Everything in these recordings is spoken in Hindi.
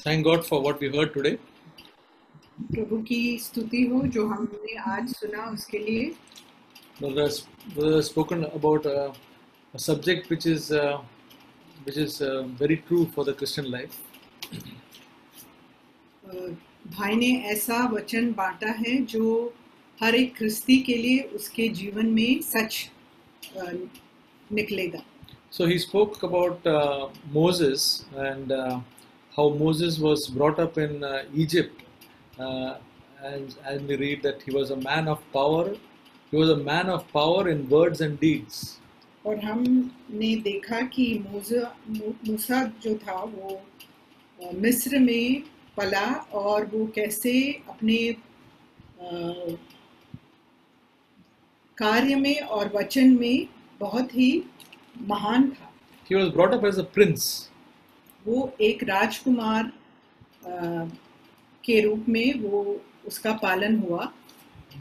Thank God for what we heard today. प्रभु की स्तुति हो जो हमने आज सुना उसके लिए। Brother has spoken about a subject which is very true for the Christian life. भाई ने ऐसा वचन बांटा है जो हर एक ख्रिस्ती के लिए उसके जीवन में सच निकलेगा। So he spoke about Moses and how Moses was brought up in Egypt, and we read that he was a man of power. He was a man of power in words and deeds. और हमने देखा कि मूसा जो था वो मिस्र में पला और वो कैसे अपने कार्य में और वचन में बहुत ही महान था। He was brought up as a prince. वो एक राजकुमार के रूप में वो उसका पालन हुआ।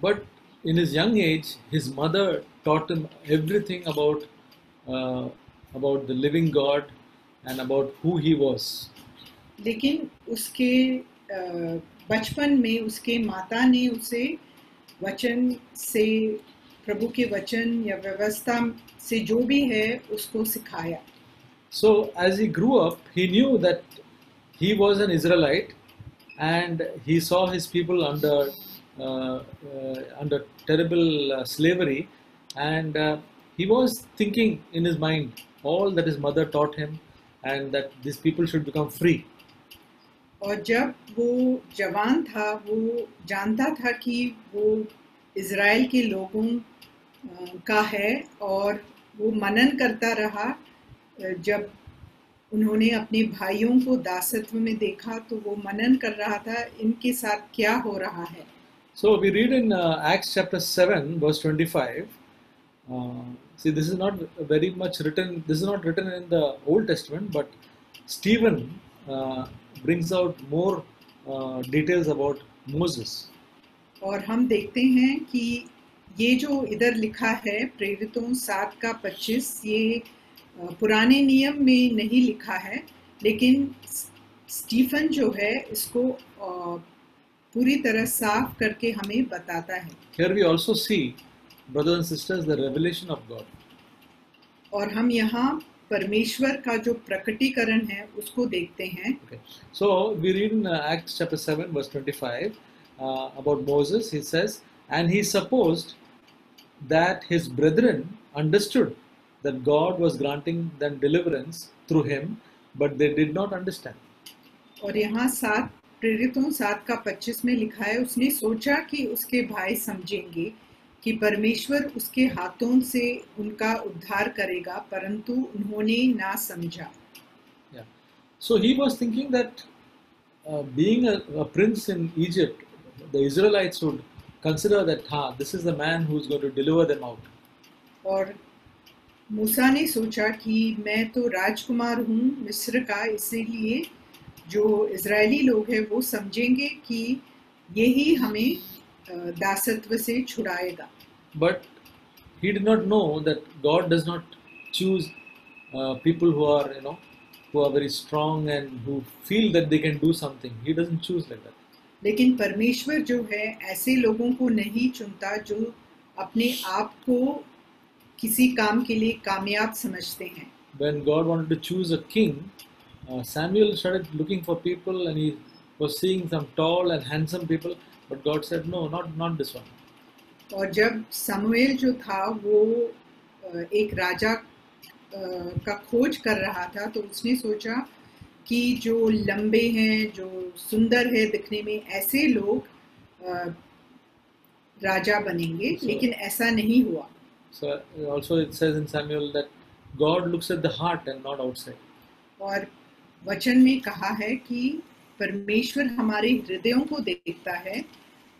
But in his young age, his mother taught him everything about the living God and about who he was. लेकिन उसके बचपन में उसके माता ने उसे वचन से, प्रभु के वचन या व्यवस्था से जो भी है उसको सिखाया। So as he grew up, he knew that he was an Israelite, and he saw his people under terrible slavery, and he was thinking in his mind all that his mother taught him, and that these people should become free. और जब वो जवान था वो जानता था कि वो इज़राइल के लोगों का है, और वो मनन करता रहा। जब उन्होंने अपने भाइयों को दासत्व में देखा तो वो मनन कर रहा था इनके साथ क्या हो रहा है। So we read in Acts chapter 7 verse 25. See, this is not very much written. This is not written in the Old Testament, but Stephen brings out more details about Moses. और हम देखते हैं कि ये जो इधर लिखा है प्रेरितों 7:25, ये पुराने नियम में नहीं लिखा है, लेकिन स्टीफन जो है इसको पूरी तरह साफ करके हमें बताता है। Here we also see, brothers and sisters, the revelation of God. और हम यहाँ परमेश्वर का जो प्रकटीकरण है उसको देखते हैं। Okay. So we read in Acts chapter 7 verse 25 about Moses. He says, and he supposed that his brethren understood that God was granting them deliverance through him, but they did not understand. और यहाँ प्रेरितों 7:25 में लिखा है, उसने सोचा कि उसके भाई समझेंगे कि परमेश्वर उसके हाथों से उनका उद्धार करेगा, परंतु उन्होंने ना समझा। Yeah. So he was thinking that being a prince in Egypt, the Israelites would consider that this is the man who is going to deliver them out. और मूसा ने सोचा कि मैं तो राजकुमार हूँ मिस्र का, इसीलिए जो इजरायली लोग हैं वो समझेंगे कि यही हमें दासत्व से छुड़ाएगा। But he did not know that God does not choose people who are very strong and who feel that they can do something. He doesn't choose like that. लेकिन परमेश्वर जो है ऐसे लोगों को नहीं चुनता जो अपने आप को किसी काम के लिए कामयाब समझते हैं। When God wanted to choose a king, Samuel started looking for people, and he was seeing some tall and handsome people, but God said, no, not this one. और जब समूएल जो था वो एक राजा का खोज कर रहा था, तो उसने सोचा कि जो लंबे हैं, जो सुंदर है दिखने में, ऐसे लोग राजा बनेंगे, लेकिन ऐसा नहीं हुआ। So also it says in Samuel that God looks at the heart and not outside. और वचन में कहा है कि परमेश्वर हमारे हृदयों को देखता है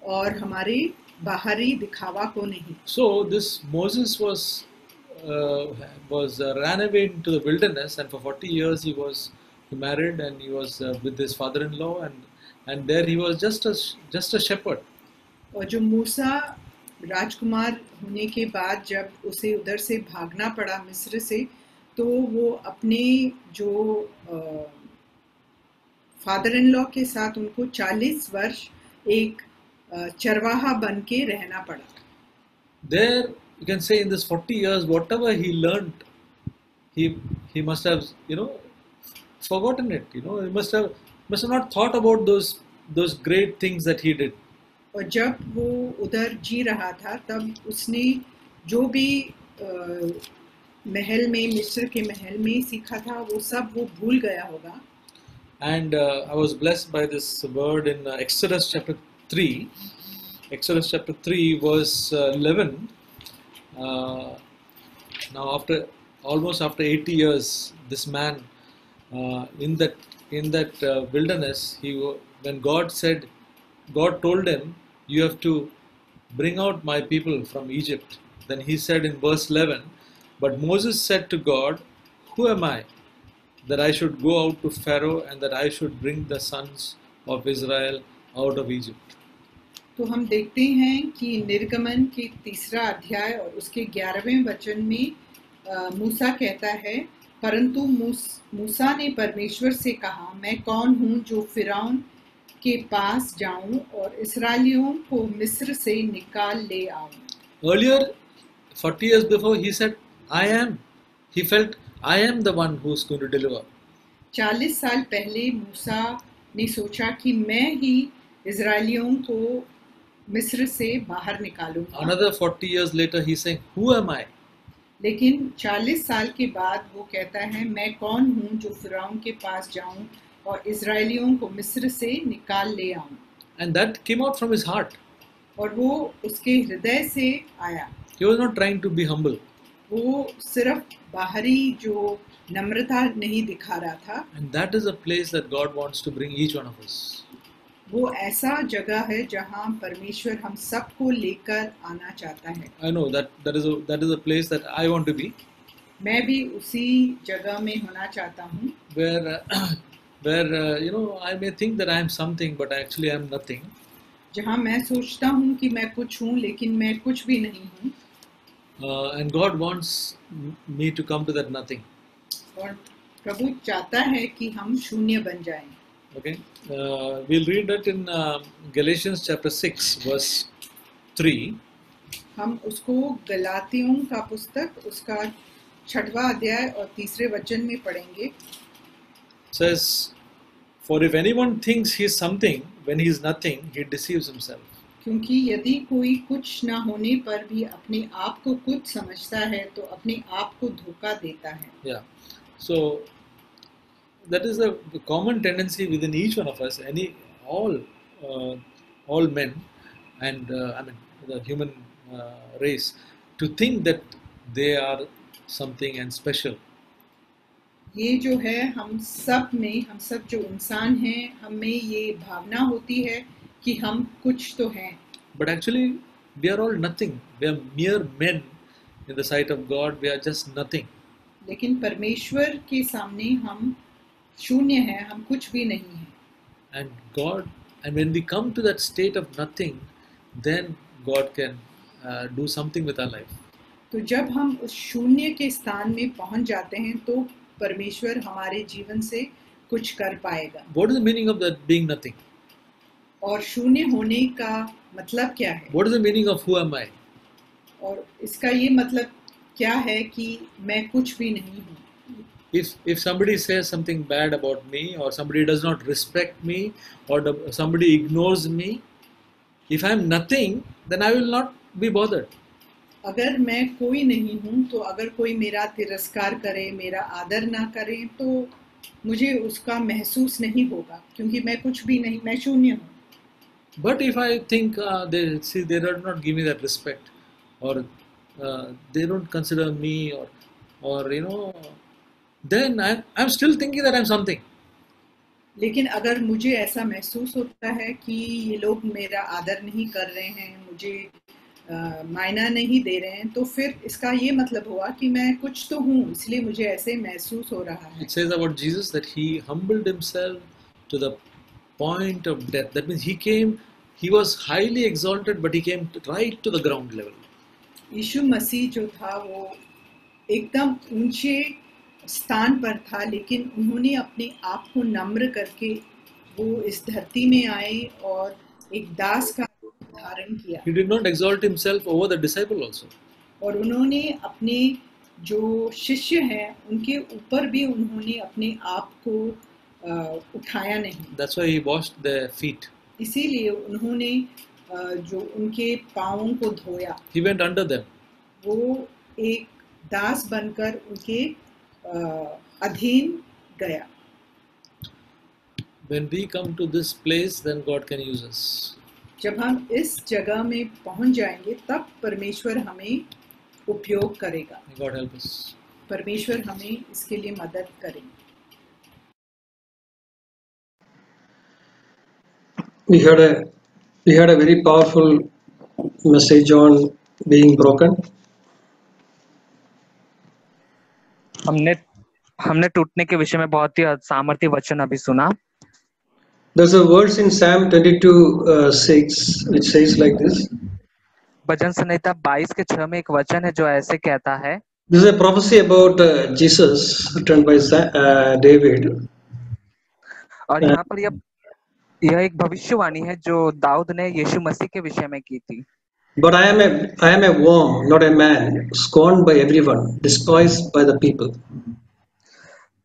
और हमारे बाहरी दिखावा को नहीं। So this Moses was ran away into the wilderness, and for 40 years he married, and he was with his father-in-law, and there he was just a shepherd. और जो मूसा राजकुमार होने के बाद जब उसे उधर से भागना पड़ा मिस्र से, तो वो अपने जो फादर इन लॉ के साथ उनको 40 वर्ष एक चरवाहा बन के रहना पड़ा. There, you can say in this 40 years, whatever he learned, he must have, forgotten it. He must have not thought about those great things that he did. और जब वो उधर जी रहा था तब उसने जो भी महल में, मिस्र के महल में सीखा था वो सब वो भूल गया होगा. And I was blessed by this word in Exodus chapter 3. Exodus chapter 3 verse 11. Now almost after 80 years, this man in that wilderness, when God told him, you have to bring out my people from Egypt. Then he said in verse 11, but Moses said to God, who am I that I should go out to Pharaoh and that I should bring the sons of Israel out of Egypt? तो हम देखते हैं कि निर्गमन के 3रा अध्याय और उसके 11वें वचन में मूसा कहता है, परंतु मूसा ने परमेश्वर से कहा, मैं कौन हूँ जो फिरौन के पास जाऊं और इस्राएलियों को मिस्र से निकाल ले आऊं. Earlier, 40 years before, he said, I am. He felt, I am the one who is going to deliver. 40 साल पहले मूसा ने सोचा कि मैं ही इस्राएलियों को मिस्र से बाहर निकालूंगा. Another 40 years later, he's saying, who am I? लेकिन 40 साल के बाद वो कहता है, मैं कौन हूँ जो फिरौन के पास जाऊं और इस्राएलियों को मिस्र से निकाल ले आऊं. And that came out from his heart. और वो उसके हृदय से आया. He was not trying to be humble. वो सिर्फ बाहरी जो नम्रता नहीं दिखा रहा था. And that is a place that God wants to bring each one of us. वो ऐसा जगह है जहाँ परमेश्वर हम सबको लेकर आना चाहता है. I know that is a place that I want to be. मैं भी उसी जगह में होना चाहता हूँ. Where I may think that I am something, but actually I am nothing. जहाँ मैं सोचता हूँ कि मैं कुछ हूँ लेकिन मैं कुछ भी नहीं हूँ. And God wants me to come to that nothing. और प्रभु चाहता है कि हम शून्य बन जाएं. Okay, we'll read that in Galatians chapter 6 verse 3. हम उसको गलातियों का पुस्तक उसका 6वां अध्याय और 3रे वचन में पढ़ेंगे. Says, for if anyone thinks he is something when he is nothing, he deceives himself. क्योंकि यदि कोई कुछ न होने पर भी अपने आप को कुछ समझता है तो अपने आप को धोखा देता है. Yeah, so that is a common tendency within each one of us, all men, and the human race, to think that they are something and special. ये जो है हम सब जो इंसान हैं, हमें ये भावना होती है कि हम कुछ तो हैं. But actually, we are all nothing. We are mere men in the sight of God. We are just nothing. लेकिन परमेश्वर के सामने हम शून्य हैं, हम कुछ भी नहीं हैं. And when we come to that state of nothing, then God can do something with our life. तो जब हम उस शून्य के स्थान में पहुंच जाते हैं तो परमेश्वर हमारे जीवन से कुछ कर पाएगा. What is the meaning of that being nothing? और शून्य होने का मतलब क्या है? What is the meaning of who am I? और इसका ये मतलब क्या है कि मैं कुछ भी नहीं हूँ. If somebody says something bad about me, or somebody does not respect me, or somebody ignores me, if I am nothing, then I will not be bothered. अगर मैं कोई नहीं हूँ तो अगर कोई मेरा तिरस्कार करे, मेरा आदर ना करे तो मुझे उसका महसूस नहीं होगा क्योंकि मैं कुछ भी नहीं, मैं शून्य हूँ. But if I think they do not give me that respect, or they don't consider me, or then I'm still thinking that I'm something. लेकिन अगर मुझे ऐसा महसूस होता है कि ये लोग मेरा आदर नहीं कर रहे हैं, मुझे मायना नहीं दे रहे हैं, तो फिर इसका ये मतलब हुआ कि मैं कुछ तो हूँ, इसलिए मुझे ऐसे महसूस हो रहा है. It says about Jesus that he humbled himself to the point of death. That means he was highly exalted, but he came right to the ground level. यीशु मसीह जो था वो एकदम ऊंचे स्थान पर था, लेकिन उन्होंने अपने आप को नम्र करके वो इस धरती में आए और एक दास का रूप धारण किया He did not exalt himself over the disciple also. और उन्होंने अपने जो शिष्य हैं उनके ऊपर भी उन्होंने अपने आप को उठाया नहीं. That's why he washed their feet. इसीलिए उन्होंने जो उनके पाँवों को धोया. He went under them. वो एक दास बनकर उनके अधीन गया. When we come to this place, then God can use us. जब हम इस जगह में पहुंच जाएंगे तब परमेश्वर हमें उपयोग करेगा. May God help us. परमेश्वर हमें इसके लिए मदद करें. We had a very powerful message on being broken. हमने टूटने के विषय में बहुत ही सामर्थ्य वचन अभी सुना. There's a verse in Psalm 22:6 which says like this. भजन संहिता 22:6 में एक वचन है जो ऐसे कहता है. This is a prophecy about Jesus written by David. और यहाँ पर यह एक भविष्यवाणी है जो दाऊद ने यीशु मसीह के विषय में की थी. But I am a worm, not a man, scorned by everyone, despised by the people.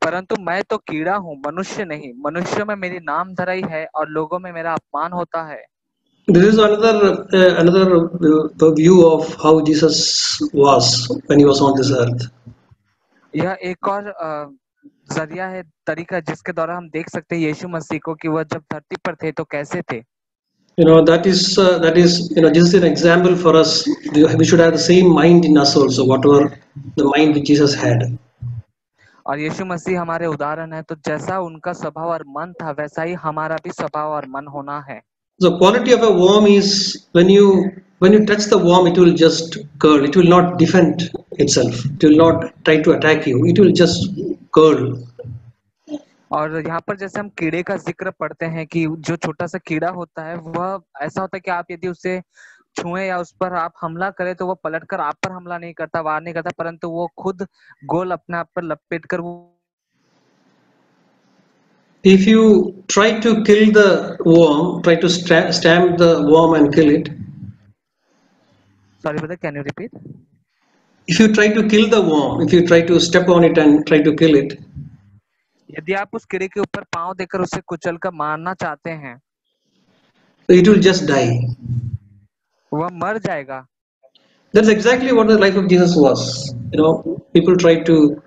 परंतु मैं तो कीड़ा हूँ, मनुष्य नहीं. मनुष्यों में मेरी नाम धराई है और लोगों में मेरा अपमान होता है. This is another view of how Jesus was when he was on this earth. यह एक और जरिया है, तरीका जिसके द्वारा हम देख सकते हैं यीशु मसीह को कि वह जब धरती पर थे तो कैसे थे. That is this is an example for us. We should have the same mind in us also, whatever the mind which Jesus had. और यीशु मसीह हमारे उदाहरण है, तो जैसा उनका स्वभाव और मन था वैसा ही हमारा भी स्वभाव और मन होना है. The quality of a worm is when you touch the worm, it will just curl. It will not defend itself. It will not try to attack you. It will just curl. और यहाँ पर जैसे हम कीड़े का जिक्र पढ़ते हैं कि जो छोटा सा कीड़ा होता है वह ऐसा होता है कि आप यदि उसे छुएं या उस पर आप हमला करें तो वो पलटकर आप पर हमला नहीं करता, वार नहीं करता, परंतु वो खुद गोल अपने आप पर लपेटकर वो. If you try to kill the worm, try to stamp the worm and kill it. Sorry brother, can you repeat? If you try to kill the worm, if you try to step on it and try to kill it. यदि आप उस कीड़े के ऊपर पांव देकर उसे कुचलकर मारना चाहते हैं, it will just die. वह मर जाएगा. That's exactly what the life of Jesus was. People tried to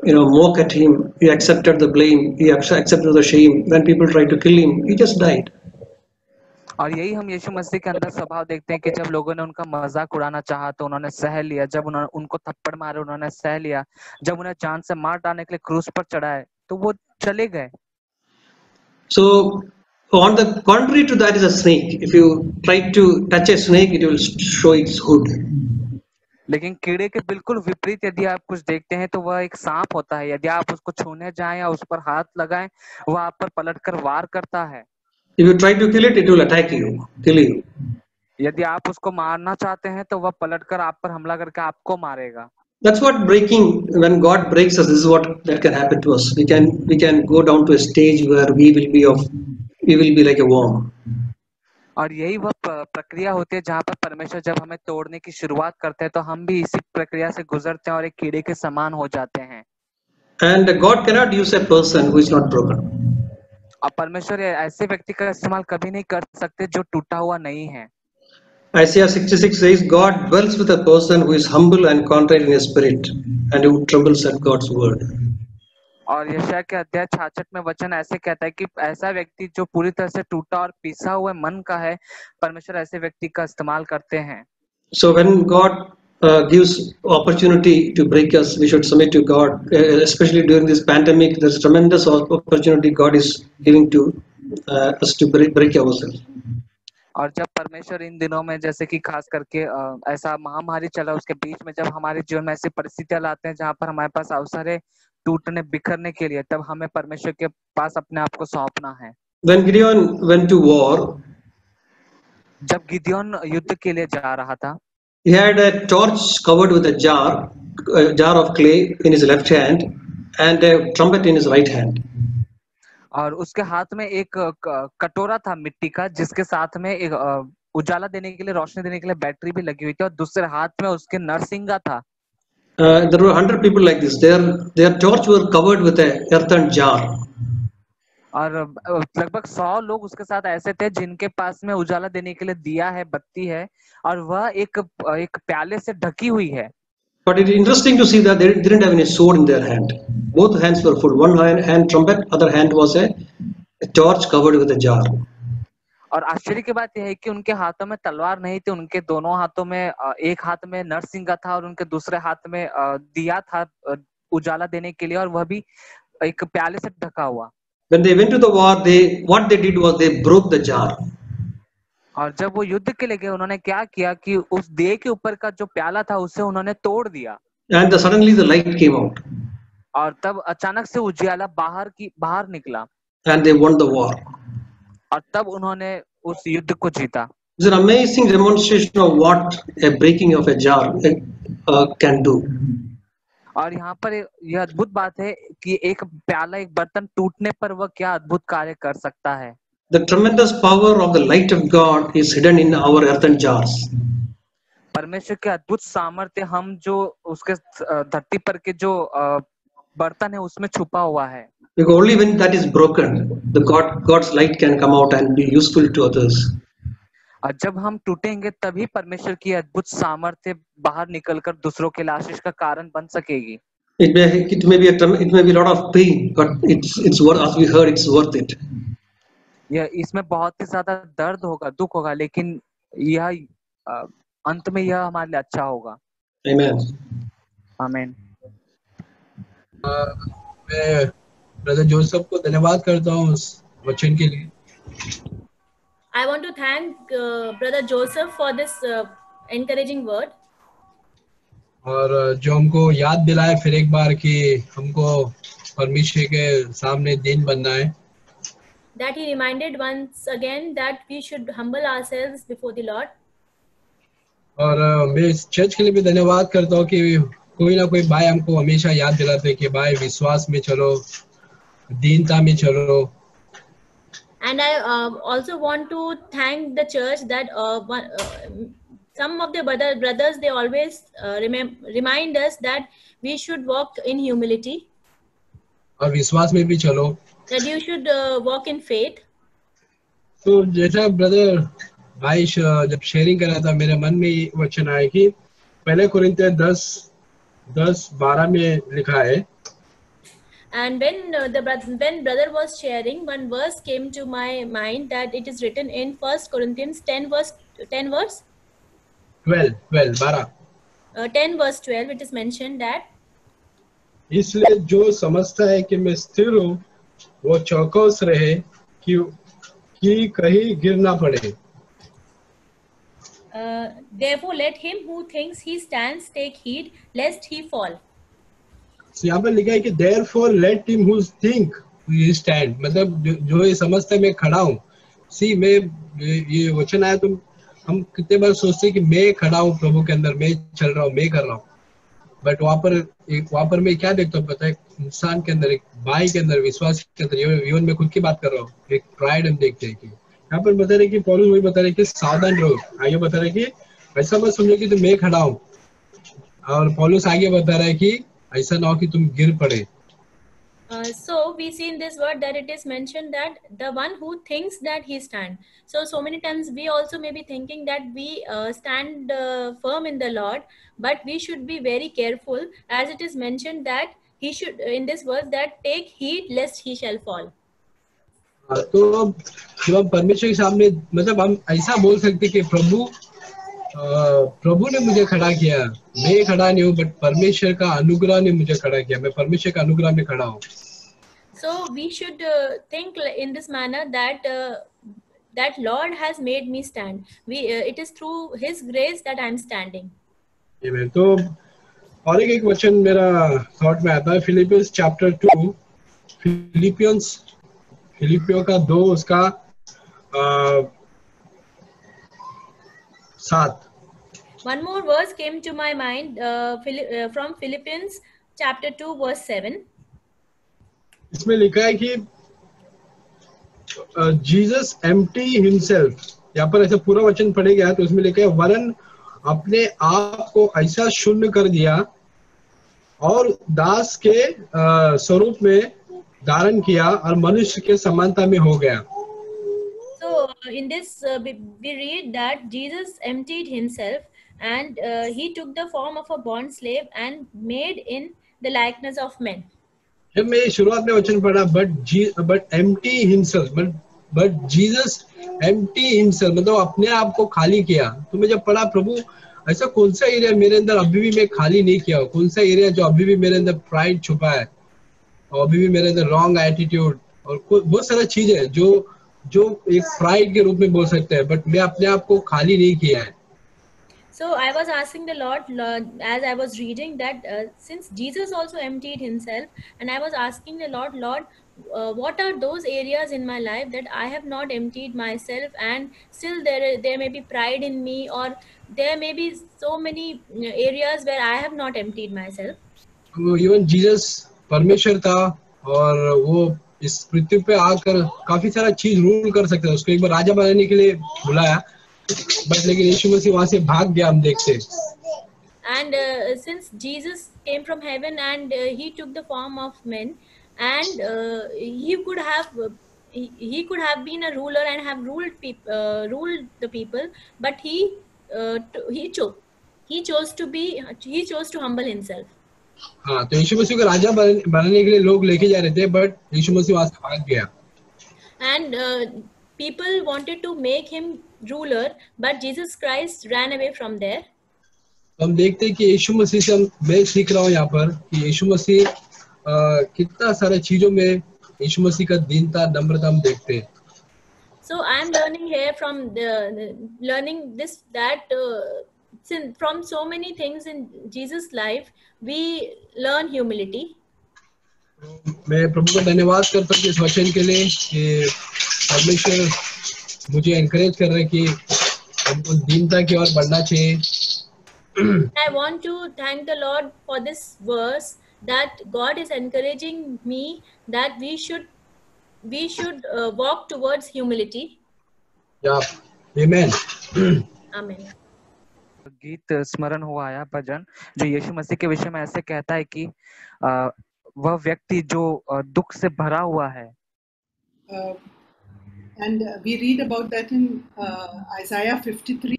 mock at him. He accepted the blame. He accepted the shame. When people tried to kill him, he just died. और यही हम यीशु मसीह के अंदर स्वभाव देखते हैं कि जब लोगों ने उनका मजाक उड़ाना चाहा तो उन्होंने सह लिया. जब उन्होंने उनको थप्पड़ मारे उन्होंने सह लिया. जब उन्हें जान से मार डालने के लिए क्रूस पर चढ़ाए तो वो चले गए. So on the contrary to that is a snake. If you try to touch a snake, it will show its hood. लेकिन कीड़े के बिल्कुल विपरीत यदि आप कुछ देखते हैं तो वह एक सांप होता है. यदि आप उसको छूने जाएं या उस पर हाथ लगाएं, वह आप पर पलटकर वार करता है. If you try to kill it, it will attack you, kill you. यदि आप उसको मारना चाहते हैं तो वह पलटकर आप पर हमला करके आपको मारेगा. That's what when God breaks us, this is what that can happen to us. We can go down to a stage where we will be like a worm. और यही वह प्रक्रिया होती है जहाँ पर परमेश्वर जब हमें तोड़ने की शुरुआत करते हैं तो हम भी इसी प्रक्रिया से गुजरते हैं और एक कीड़े के समान हो जाते हैं. And God cannot use a person who is not broken. और परमेश्वर ऐसे व्यक्ति का इस्तेमाल कभी नहीं कर सकते जो टूटा हुआ नहीं है. Isaiah 66 says, God dwells with a person who is humble and contrite in his spirit and who trembles at God's word. और यशायाह के अध्याय 66 में वचन ऐसे कहता है कि ऐसा व्यक्ति जो पूरी तरह से टूटा और पिसा हुए मन का है, परमेश्वर ऐसे व्यक्ति का इस्तेमाल करते हैं. So when God gives opportunity to break us, we should submit to God. Especially during this pandemic, there's tremendous opportunity God is giving to us to break ourselves. और जब परमेश्वर इन दिनों में जैसे कि खास करके ऐसा महामारी चला, उसके बीच में जब हमारे जीवन में ऐसी परिस्थितियां लाते हैं जहाँ पर हमारे पास अवसर है टूटने बिखरने के लिए, तब हमें परमेश्वर के पास अपने आप को सौंपना है. When Gideon went to war, जब गिदियोन युद्ध के लिए जा रहा था, he had a torch covered with a jar of clay in his left hand and a trumpet in his right hand. और उसके हाथ में एक कटोरा था मिट्टी का, जिसके साथ में एक उजाला देने के लिए, रोशनी देने के लिए बैटरी भी लगी हुई थी, और दूसरे हाथ में उसके नरसिंगा था। There were 100 people like this. Their torch were covered with a earthen jar. और लगभग 100 लोग उसके साथ ऐसे थे जिनके पास में उजाला देने के लिए दिया है, बत्ती है, और वह एक प्याले से ढकी हुई है। But it is interesting to see that they didn't have any sword in their hand. Both hands were full. One hand trumpet, other hand was a torch covered with a jar. और आश्चर्य की बात यह है कि उनके हाथों में तलवार नहीं थी, उनके दोनों हाथों में एक हाथ में नरसिंगा था और उनके दूसरे हाथ में दिया था उजाला देने के लिए, और वह भी एक प्याले से ढका हुआ। When they went to the war, what they did was they broke the jar. और जब वो युद्ध के लिए गए, उन्होंने क्या किया कि उस देह के ऊपर का जो प्याला था उसे उन्होंने तोड़ दिया। And suddenly the light came out. और तब अचानक से उजियाला बाहर निकला। And they won the war. और तब उन्होंने उस युद्ध को जीता। It's an amazing demonstration of what a breaking of a jar can do. और यहाँ पर यह अद्भुत बात है कि एक प्याला, एक बर्तन टूटने पर वह क्या अद्भुत कार्य कर सकता है। The tremendous power of the light of God is hidden in our earthen jars. परमेश्वर के अद्भुत सामर्थ्य हम जो उसके धरती पर के जो बर्तन है उसमें छुपा हुआ है। Because only when that is broken, God's light can come out and be useful to others. और जब हम टूटेंगे तभी परमेश्वर की अद्भुत सामर्थ्य बाहर निकलकर दूसरों के लिए आशीष का कारण बन सकेगी। It may be a lot of pain, but it's worth, as we heard, it's worth it. यह इसमें बहुत ही ज्यादा दर्द होगा, दुख होगा, लेकिन यह अंत में यह हमारे लिए अच्छा होगा। Amen. आमीन। मैं ब्रदर जोसेफ को धन्यवाद करता हूँ उस वचन के लिए। I want to thank Brother Joseph for this encouraging word. और जो हमको याद दिलाए फिर एक बार कि हमको परमेश्वर के सामने दीन बनना है। That he reminded once again that we should humble ourselves before the Lord. और मैं इस चर्च के लिए भी धन्यवाद करता हूँ कि कोई ना कोई भाई हमको हमेशा याद दिलाते हैं कि भाई विश्वास में चलो, दीनता में चलो। And I also want to thank the church that some of the brothers they always remind us that we should walk in humility. और विश्वास में भी चलो। That you should walk in faith. तो जैसा ब्रदर भाई जब शेयरिंग कर रहा था, मेरे मन में ये वचन आया कि पहले कुरिन्थियर 10:12 में लिखा है। And when brother was sharing, one verse came to my mind that it is written in 1 Corinthians 10 verse 12. It is mentioned that इसलिए जो समझता है कि मैं स्थिर हूँ वो चौकस रहे कि कहीं गिर ना पड़े। Therefore let him who thinks he stands take heed lest he fall. यहाँ पर लिखा है कि therefore let him who think he stand, मतलब जो ये समझता है मैं खड़ा हूँ। मैं ये वचन आया तो हम कितने बार सोचते हैं कि मैं खड़ा हूँ प्रभु के अंदर, मैं चल रहा हूँ, मैं कर रहा हूँ, बट वहाँ पर मैं क्या देखता हूँ पता है, इंसान के अंदर, एक भाई के अंदर, विश्वास के अंदर, इवन मैं खुद की बात कर रहा हूँ, एक प्राइड हम देखते हैं कि यहाँ पर बता रहे कि पौलुस वही बता रहे कि सावधान रहो। आगे बता रहे कि ऐसा मत समझो कि तुम मैं खड़ा हूँ, और पौलुस आगे बता रहा है कि ऐसा ना हो कि तुम गिर पड़े। So we see in this word that it is mentioned that the one who thinks that he stand. So many times we also may be thinking that we stand firm in the Lord, but we should be very careful, as it is mentioned that he should in this verse that take heed lest he shall fall. तो जब हम परमेश्वर के सामने, मतलब हम ऐसा बोल सकते कि प्रभु ने मुझे खड़ा किया, मैं खड़ा नहीं हूँ, बट परमेश्वर का अनुग्रह ने मुझे खड़ा किया, मैं परमेश्वर का अनुग्रह में खड़ा हूँ। So we should think in this manner that that Lord has made me stand. It is through His grace that I am standing. Amen. तो और एक वचन मेरा थॉट में आता है, फिलिपियंस चैप्टर 2, फिलिपियों का 2 उसका 7। One more verse came to my mind from Philippians chapter 2 verse 7. इसमें लिखा है कि जीसस एम्प्टी हिमसेल्फ, यहाँ पर ऐसे पूरा वचन पढ़ेगा तो उसमें लिखा है वरन अपने आप को ऐसा शून्य कर दिया और दास के स्वरूप में धारण किया और मनुष्य के समानता में हो गया. So in this we read that Jesus emptied himself and he took the form of a bond slave and made in the likeness of men. जब मैं शुरुआत में वचन पढ़ा but empty himself, but Jesus empty himself मतलब अपने आप को खाली किया. तो मैं जब पढ़ा प्रभु ऐसा कौन सा एरिया मेरे अंदर अभी भी मैं खाली नहीं किया, कौन सा एरिया जो अभी भी मेरे अंदर प्राइड छुपा है और अभी भी मेरे अंदर रॉन्ग एटीट्यूड और बहुत सारा चीज है जो एक प्राइड के रूप में बोल सकते हैं, बट मैं अपने आप को खाली नहीं किया है. So I was asking the Lord as I was reading that since Jesus also emptied himself, and I was asking the Lord, what are those areas in my life that I have not emptied myself, and still there may be pride in me, or there may be so many areas where I have not emptied myself. Even Jesus परमेश्वर था और वो इस पृथ्वी पे आकर काफी सारा चीज रूल कर सकता है. उसको एक बार राजा बनाने के लिए बुलाया, बट लेकिन यीशु मसीह वहां से भाग गया, हम देखते. And since Jesus came from heaven and he took the form of men, and he could have been a ruler and have ruled the people, but he chose to humble himself. हाँ, तो यीशु मसीह को राजा बनाने के लिए लोग लेके जा रहे थे, बट यीशु मसीह वहां से भाग गया. And people wanted to make him ruler, but Jesus Christ ran away from there. हम देखते हैं कि यीशु मसीह से मैं सीख रहा हूँ यहाँ पर कि यीशु मसीह कितना सारे चीजों में यीशु मसीह का दीनता नम्रता हम देखते हैं. So I am learning here from learning this that from so many things in Jesus' life we learn humility. मैं प्रभु का धन्यवाद करता हूँ इस वचन के लिए कि परमेश्वर मुझे एनकरेज कर रहे हैं कि हमको दीनता की ओर बढ़ना चाहिए. I want to thank the Lord for this verse that God is encouraging me that we should walk towards humility. Yeah, amen. Amen. गीत स्मरण हुआ आया भजन जो यीशु मसीह के विषय में ऐसे कहता है कि वह व्यक्ति जो दुख से भरा हुआ है. And we read about that in Isaiah 53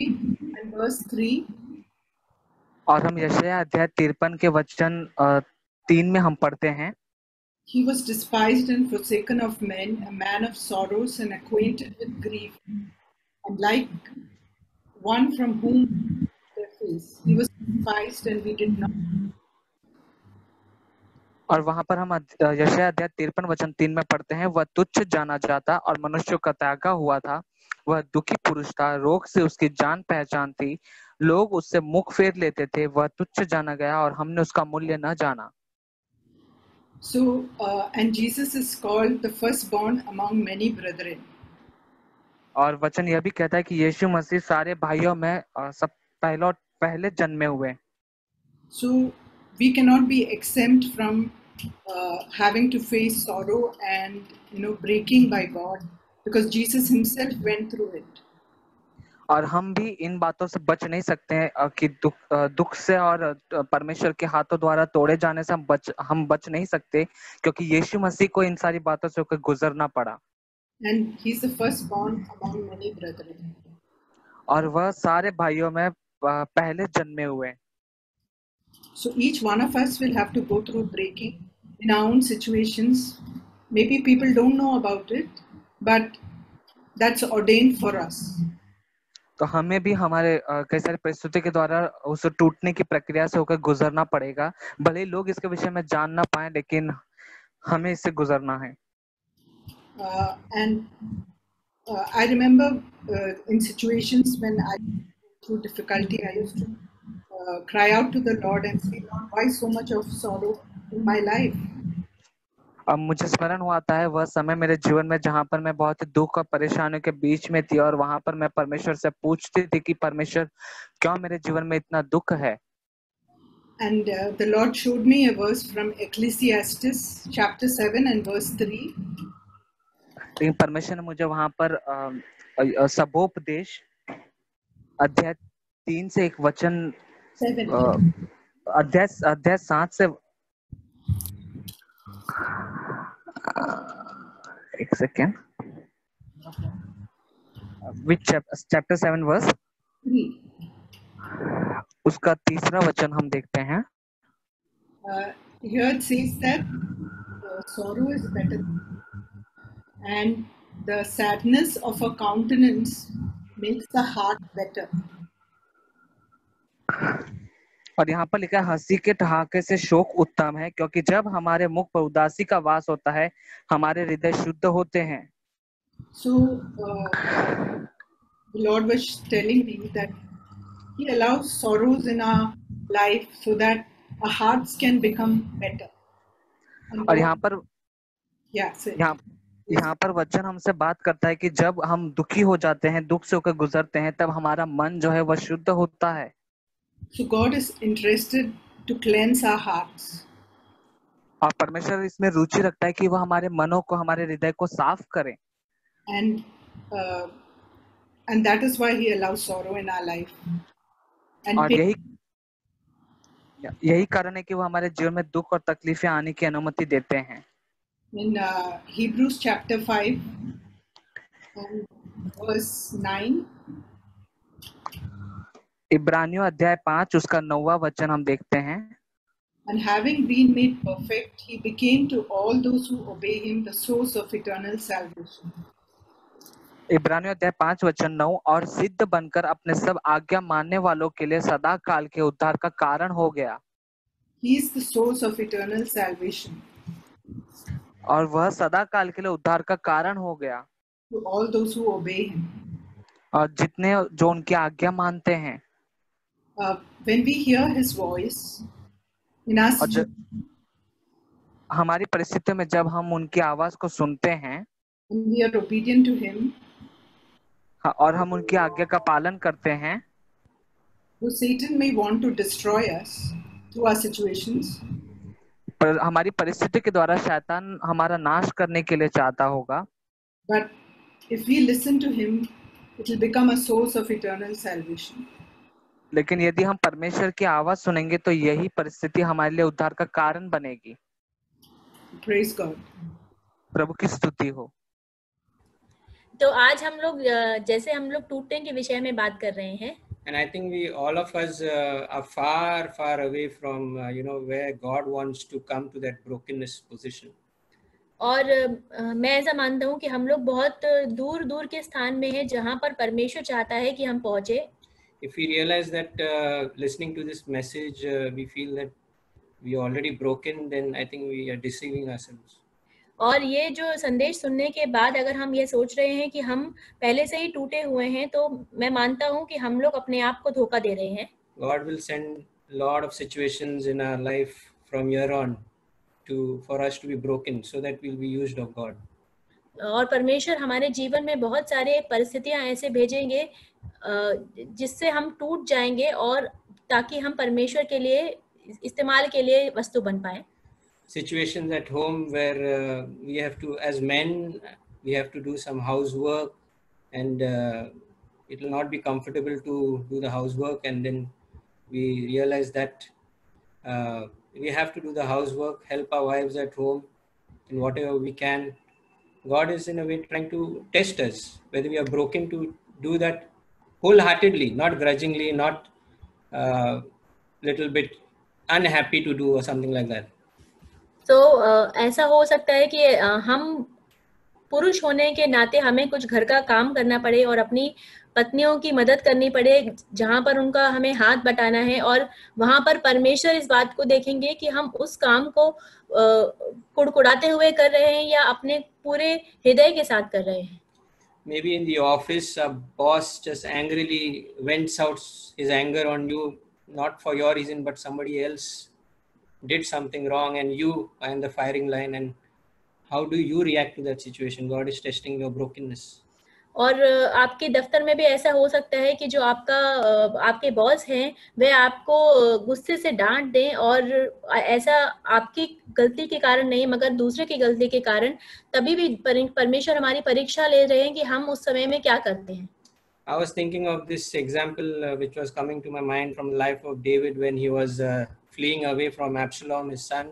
and verse 3. और हम यशायाह अध्याय 53 के वचन 3 में हम पढ़ते हैं. He was despised and forsaken of men, a man of sorrows and acquainted with grief, and like one from whom their face. He was despised and we did not. और वहां पर हम यशायाह अध्याय 53 वचन 3 में पढ़ते हैं, वह तुच्छ जाना जाता और मनुष्यों का त्यागा हुआ था, वह दुखी पुरुष था, रोग से उसकी जान पहचान थी, लोग उससे मुख फेर लेते थे, वह तुच्छ जाना गया और हमने उसका मूल्य न जाना. So and Jesus is called the firstborn among many brethren. और वचन यह भी कहता है कि यीशु मसीह सारे भाइयों में सब पहले जन्मे हुए. So we cannot be exempt from having to face sorrow and breaking by God, because Jesus himself went through it. और हम भी इन बातों से बच नहीं सकते हैं कि दुख से और परमेश्वर के हाथों द्वारा तोड़े जाने से हम बच नहीं सकते, क्योंकि यीशु मसीह को इन सारी बातों से होकर गुजरना पड़ा. And he's the firstborn among many brethren. और वह सारे भाइयों में पहले जन्मे हुए. So each one of us will have to go through breaking in our own situations. Maybe people don't know about it, but that's ordained for us. तो हमें भी हमारे कई सारी परिस्थिति के द्वारा उस टूटने की प्रक्रिया से होकर गुजरना पड़ेगा. भले लोग इसके विषय में जान ना पाए, लेकिन हमें इससे गुजरना है. And I remember in situations when I through difficulty, I used to cry out to the Lord and say, Lord, why so much of sorrow in my life? अब मुझे स्मरण हुआ आता है वह समय मेरे जीवन में जहाँ पर मैं बहुत दुख और परेशानियों के बीच में थी, और वहां पर मैं परमेश्वर से पूछती थी कि परमेश्वर क्यों मेरे जीवन में इतना दुख है. And the Lord showed me a verse from Ecclesiastes chapter 7 and verse 3. लेकिन परमेश्वर ने मुझे वहां पर सबोपदेश अध्याय 3 से एक वचन 7. अध्याय 7 से एक सेकेंड, विच चैप्टर 7 वर्स 3. उसका तीसरा वचन हम देखते हैं. Here it says that sorrow is better, and the sadness of a countenance makes the heart better. और यहाँ पर लिखा है हंसी के ठहाके से शोक उत्तम है, क्योंकि जब हमारे मुख पर उदासी का वास होता है हमारे हृदय शुद्ध होते हैं. So the Lord was telling me that He allows sorrows in our life so that our hearts can become better. And और यहाँ पर yeah, say. यहाँ पर वचन हमसे बात करता है कि जब हम दुखी हो जाते हैं, दुख से होकर गुजरते हैं, तब हमारा मन जो है वह शुद्ध होता है. So God is interested to cleanse our hearts. और परमेश्वर इसमें रुचि रखता है कि वह हमारे मनों को, हमारे हृदय को साफ करे. And that is why He allows sorrow in our life. And और यही कारण है कि वो हमारे जीवन में दुख और तकलीफें आने की अनुमति देते हैं. In Hebrews chapter 5 and verse 9. इब्रानियों अध्याय 5 उसका 9वां वचन हम देखते हैं. And having been made perfect, He became to all those who obey Him the source of eternal salvation. इब्रानियों अध्याय 5 वचन 9, और सिद्ध बनकर अपने सब आज्ञा मानने वालों के लिए सदा काल के उद्धार का कारण हो गया. He is the source of eternal salvation. और वह सदा काल के लिए उद्धार का कारण हो गया to all those who obey Him. और जितने जो उनकी आज्ञा मानते हैं. When we hear His voice in our हमारी परिस्थिति में जब हम उनकी आवाज को सुनते हैं, and we are obedient to Him, और हम उनकी आज्ञा का पालन करते हैं, though Satan may want to destroy us through our situations, पर हमारी परिस्थिति के द्वारा शैतान हमारा नाश करने के लिए चाहता होगा. but if we listen to Him, it will become a source of eternal salvation. लेकिन यदि हम परमेश्वर की आवाज सुनेंगे तो यही परिस्थिति हमारे लिए उद्धार का कारण बनेगी. Praise God. प्रभु की स्तुति हो. तो आज हम लोग जैसे हम लोग टूटने के विषय में बात कर रहे हैं. And I think all of us are far away from where God wants to come to that brokenness position. और मैं ऐसा मानता हूँ कि हम लोग बहुत दूर दूर के स्थान में हैं जहाँ पर परमेश्वर चाहता है कि हम पहुँचे. If we realize that listening to this message we feel that we are already broken, then I think we are deceiving ourselves. और ये जो संदेश सुनने के बाद अगर हम ये सोच रहे हैं कि हम पहले से ही टूटे हुए हैं, तो मैं मानता हूँ कि हम लोग अपने आप को धोखा दे रहे हैं. God will send lot of situations in our life from here on for us to be broken, so that we'll be used of God. और परमेश्वर हमारे जीवन में बहुत सारे परिस्थितियां ऐसे भेजेंगे जिससे हम टूट जाएंगे, और ताकि हम परमेश्वर के लिए इस्तेमाल के लिए वस्तु बन पाए. Situations at home where we have to, as men, we have to do some housework, and it will not be comfortable to do the housework, and then we realize that we have to do the housework, help our wives at home in whatever we can. God is in a way trying to test us whether we are broken to do that wholeheartedly, not grudgingly, not little bit unhappy to do or something like that. तो ऐसा हो सकता है कि हम पुरुष होने के नाते हमें कुछ घर का काम करना पड़े और अपनी पत्नियों की मदद करनी पड़े जहां पर उनका हमें हाथ बटाना है, और वहां पर परमेश्वर इस बात को देखेंगे कि हम उस काम को कुड़कुड़ाते हुए कर रहे हैं या अपने पूरे हृदय के साथ कर रहे हैं. Maybe in the office a boss just angrily vents out his anger on you, not for your reason, but somebody else did something wrong and you are in the firing line, and how do you react to that situation? God is testing your brokenness. और आपके दफ्तर में भी ऐसा हो सकता है कि जो आपके बॉस हैं वे आपको गुस्से से डांट दें, और ऐसा आपकी गलती के कारण नहीं मगर दूसरे की गलती के कारण, तभी भी परमेश्वर हमारी परीक्षा ले रहे हैं कि हम उस समय में क्या करते हैं। I was thinking of this example which was coming to my mind from the life of David when he was fleeing away from Absalom, his son,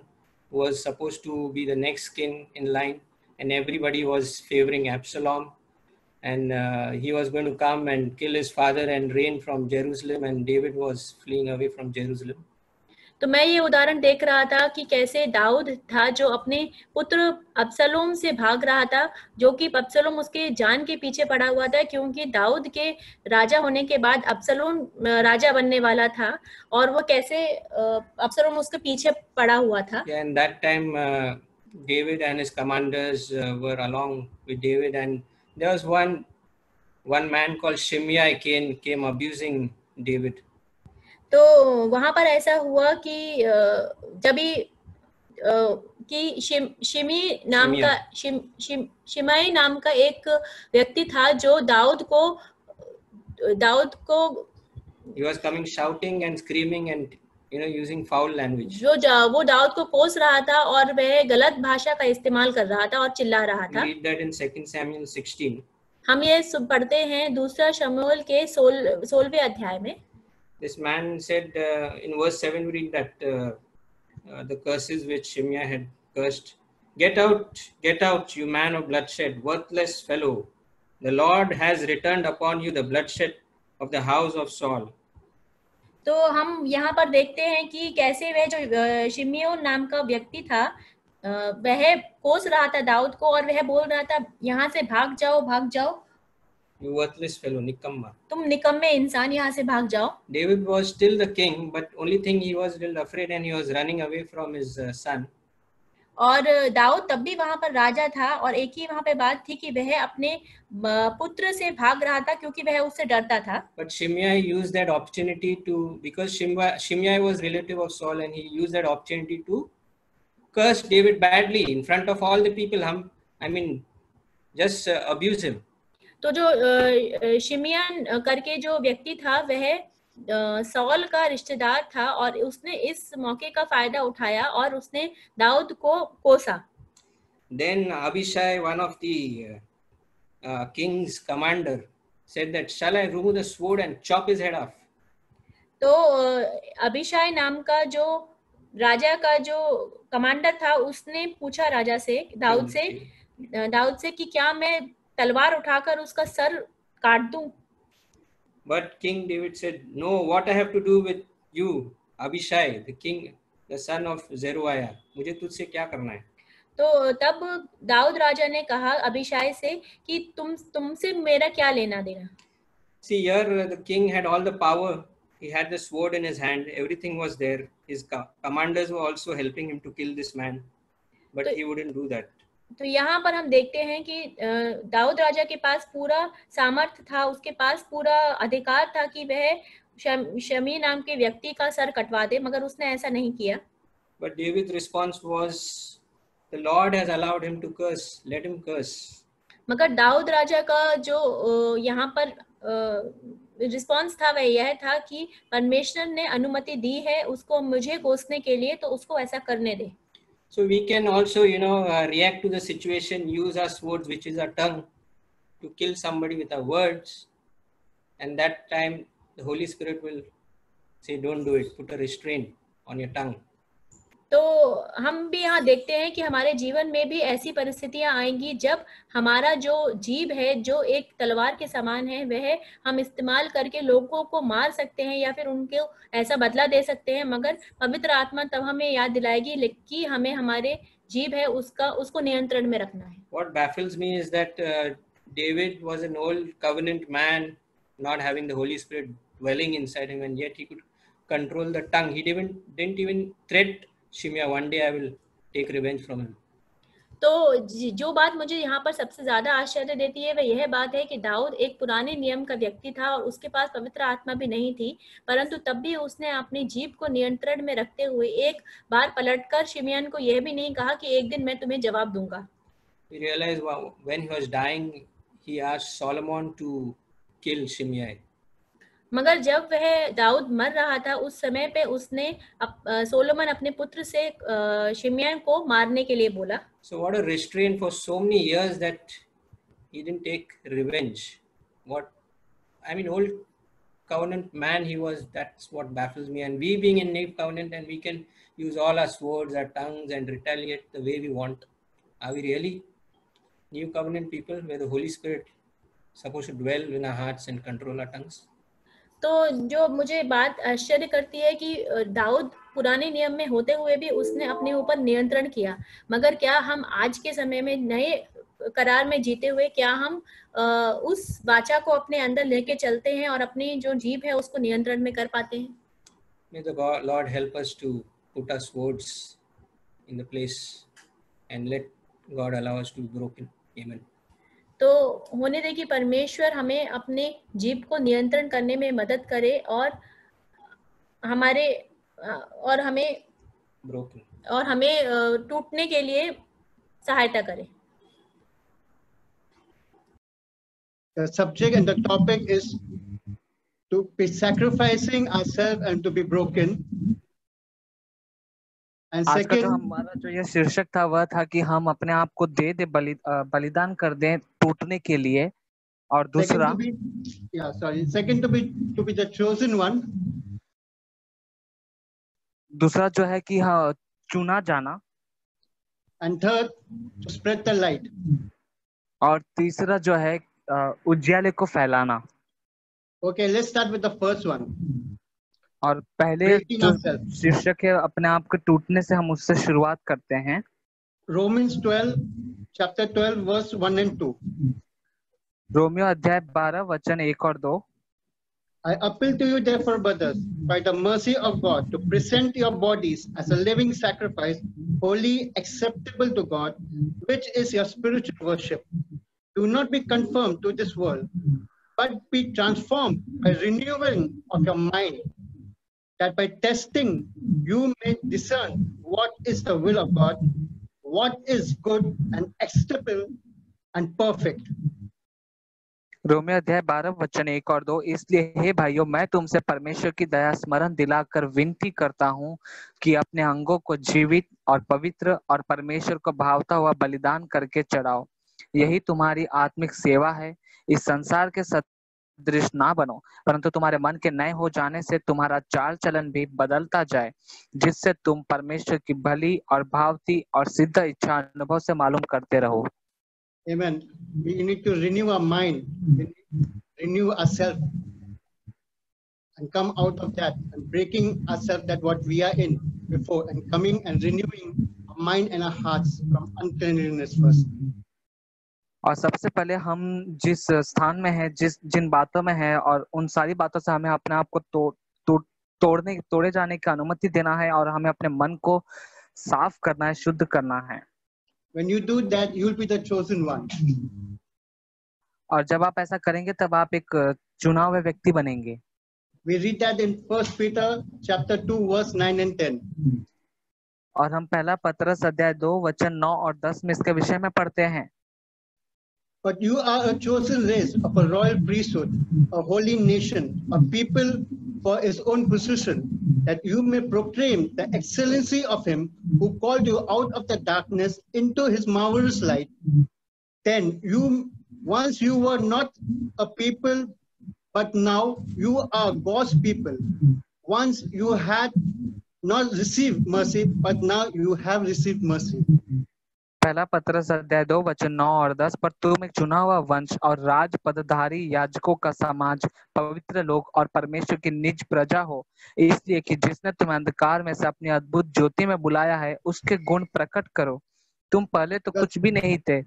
who was supposed to be the next king in line, and everybody was favoring Absalom, and he was going to come and kill his father and reign from Jerusalem, and David was fleeing away from Jerusalem. तो मैं ये उदाहरण देख रहा था कि कैसे दाऊद था जो अपने पुत्र अब्सलोम से भाग रहा था, जो कि अब्सलोम उसके जान के पीछे पड़ा हुआ था, क्योंकि दाऊद के राजा होने के बाद अब्सलोम राजा बनने वाला था, और वो कैसे अब्सलोम उसके पीछे पड़ा हुआ था। Yeah, and that time David and his commanders were along with David, and there was one man called Shimei came abusing David. तो वहां पर ऐसा हुआ कि जब भी कि शिमाई नाम का एक व्यक्ति था जो दाऊद को he was coming shouting and screaming and using foul language. वो दाऊद को कोस रहा था और वह गलत भाषा का इस्तेमाल कर रहा था और चिल्ला रहा था। We read that in 2 Samuel 16. हम ये पढ़ते हैं दूसरा शमूएल के 16वें अध्याय में। This man said in verse 7 we read that the curses which Shimei had cursed, get out, you man of bloodshed, worthless fellow. The Lord has returned upon you the bloodshed of the house of Saul. तो हम यहाँ पर देखते हैं कि कैसे वह जो शिमियोन नाम का व्यक्ति था वह कोस रहा था दाऊद को और वह बोल रहा था यहाँ से भाग जाओ। You worthless fellow, निकम्मा। तुम निकम्मे इंसान, यहाँ से भाग जाओ। David was still the king, but only thing he was still afraid and he was running away from his son. और दाऊद तब भी वहां पर राजा था और एक ही वहां पे बात थी कि वह अपने पुत्र से भाग रहा था क्योंकि वह उससे डरता था। But Shimei used that opportunity to, because Shimei was relative of Saul and he used that opportunity to curse David badly in front of all the people. Just abuse him. तो जो शिमियन करके जो व्यक्ति था वह सौल का रिश्तेदार था और उसने इस मौके का फायदा उठाया और उसने दाऊद को कोसा। Then Abishai, one of the king's commander, said that shall I remove the sword and chop his head off? तो अभिषाय नाम का जो राजा का जो कमांडर था उसने पूछा राजा से दाऊद से कि क्या मैं तलवार उठाकर उसका सर काट दूं? But King David said, no, what I have to do with you, Abishai, the king, the son of Zeruiah? मुझे तुझसे क्या करना है? तो तब दाऊद राजा ने कहा अभिषाय से कि तुमसे मेरा क्या लेना देना? See, here the king had all the power. He had the sword in his hand. Everything was there. His commanders were also helping him to kill this man, but he wouldn't do that. तो यहाँ पर हम देखते हैं कि दाऊद राजा के पास पूरा सामर्थ्य था, उसके पास पूरा अधिकार था कि वह शमी नाम के व्यक्ति का सर कटवा दे, मगर उसने ऐसा नहीं किया। But David's response was, the Lord has allowed him to curse. Let him curse. मगर दाऊद राजा का जो यहाँ पर रिस्पॉन्स था वह यह था कि परमेश्वर ने अनुमति दी है उसको मुझे कोसने के लिए, तो उसको ऐसा करने दे। So we can also, react to the situation, use our swords, which is our tongue, to kill somebody with our words. And that time, the Holy Spirit will say, don't do it. Put a restraint on your tongue. तो हम भी यहाँ देखते हैं कि हमारे जीवन में भी ऐसी परिस्थितियां आएंगी जब हमारा जो जीभ है, जो एक तलवार के समान है, वह हम इस्तेमाल करके लोगों को मार सकते हैं या फिर उनको ऐसा बदला दे सकते हैं, मगर पवित्र आत्मा तब हमें याद दिलाएगी कि हमें हमारे जीभ है उसको नियंत्रण में रखना है। What baffles me is that David was an old covenant man, not having the Holy Spirit dwelling inside him, and yet he could control the tongue. He didn't even threat Shimei, one day I will take revenge from him. तो जो बात मुझे यहाँ पर सबसे ज्यादा आश्चर्य देती है वह यह बात है कि दाऊद एक पुराने नियम का व्यक्ति था और उसके पास पवित्र आत्मा भी नहीं थी, परंतु तब भी उसने अपनी जीभ को नियंत्रण में रखते हुए एक बार पलटकर शिमियन को यह भी नहीं कहा कि एक दिन मैं तुम्हें जवाब दूंगा। He realized when he was dying, he asked Solomon to kill Shimei. मगर जब वह दाऊद मर रहा था उस समय पे उसने सोलोमन अपने पुत्र से शिमयान को मारने के लिए बोला. So what a restraint for so many years that he didn't take revenge. What, I mean, old covenant man he was, that's what baffles me. And we being in new covenant, and we can use all our swords, our tongues, and retaliate the way we want. Are we really new covenant people where the Holy Spirit is supposed to dwell in our hearts and control our tongues? तो जो मुझे बात आश्चर्य करती है कि दाऊद पुराने नियम में होते हुए भी उसने अपने ऊपर नियंत्रण किया, मगर क्या हम आज के समय में नए करार में जीते हुए क्या हम उस वाचा को अपने अंदर लेके चलते हैं और अपनी जो जीभ है उसको नियंत्रण में कर पाते हैं? May the Lord help us to put our swords in the place and let God allow us to be broken. Amen. तो होने दे कि परमेश्वर हमें अपने जीभ को नियंत्रण करने में मदद करे और हमें टूटने के लिए सहायता करे. The subject and the topic is to be sacrificing ourselves and to be broken. And आज का जो second, हमारा जो ये शीर्षक था वह था कि हम अपने आप को दे दे बलिदान कर दें टूटने के लिए. और दूसरा second to be the chosen one. दूसरा जो है कि हाँ चुना जाना. And third, to spread the light. और तीसरा जो है उज्याले को फैलाना. Okay, let's start with the first one. और पहले जो शीर्षक है अपने आप को टूटने से हम उससे शुरुआत करते हैं. Romans 12, chapter 12, verse 1 and 2. Romeo अध्याय 12 वचन 1 और 2. I appeal to you therefore, brothers, by the mercy of God, to present your bodies as a living sacrifice, holy, acceptable to God, which is your spiritual worship. Do not be conformed to this world, but be transformed by renewing of your mind, that by testing you may discern what is the will of God, what is good and acceptable and perfect. Romeo अध्याय 12 वचन 1 और 2. इसलिए हे भाइयों, मैं तुमसे परमेश्वर की दया स्मरण दिलाकर विनती करता हूँ कि अपने अंगों को जीवित और पवित्र और परमेश्वर को भावता हुआ बलिदान करके चढ़ाओ. यही तुम्हारी आत्मिक सेवा है. इस संसार के सदृश ना बनो, परंतु तुम्हारे मन के नए हो जाने से तुम्हारा चाल चलन भी बदलता जाए, जिससे तुम परमेश्वर की भली और भावती और सिद्ध इच्छा अनुभव से मालूम करते रहो. Amen. We need to renew our mind, renew ourselves, and come out of that and breaking ourselves that what we are in before, and coming and renewing our mind and our hearts from uncleanness first. और सबसे पहले हम जिस स्थान में है, जिन बातों में है, और उन सारी बातों से हमें अपने आप को तोड़े जाने की अनुमति देना है और हमें अपने मन को साफ करना है, शुद्ध करना है. When you do that, you will be the chosen one. और जब आप ऐसा करेंगे तब आप एक चुना हुए व्यक्ति बनेंगे. We read that in 1 Peter chapter 2 verse 9 and 10. और हम पहला पत्रस अध्याय 2 वचन 9 और 10 में इसके विषय में पढ़ते हैं. But you are a chosen race of a royal priesthood, a holy nation, a people for his own possession, that you may proclaim the excellency of him who called you out of the darkness into his marvelous light. Then once you were not a people, but now you are God's people. Once you had not received mercy, but now you have received mercy. पहला पत्रस अध्याय 2 वचन 9 और 10. पर तुम एक चुना हुआ वंश और राज पदधारी याजकों का समाज, पवित्र लोग और परमेश्वर की निज प्रजा हो, इसलिए कि जिसने तुम्हें अंधकार में से अपनी अद्भुत ज्योति में बुलाया है उसके गुण प्रकट करो. तुम पहले तो कुछ भी नहीं थे.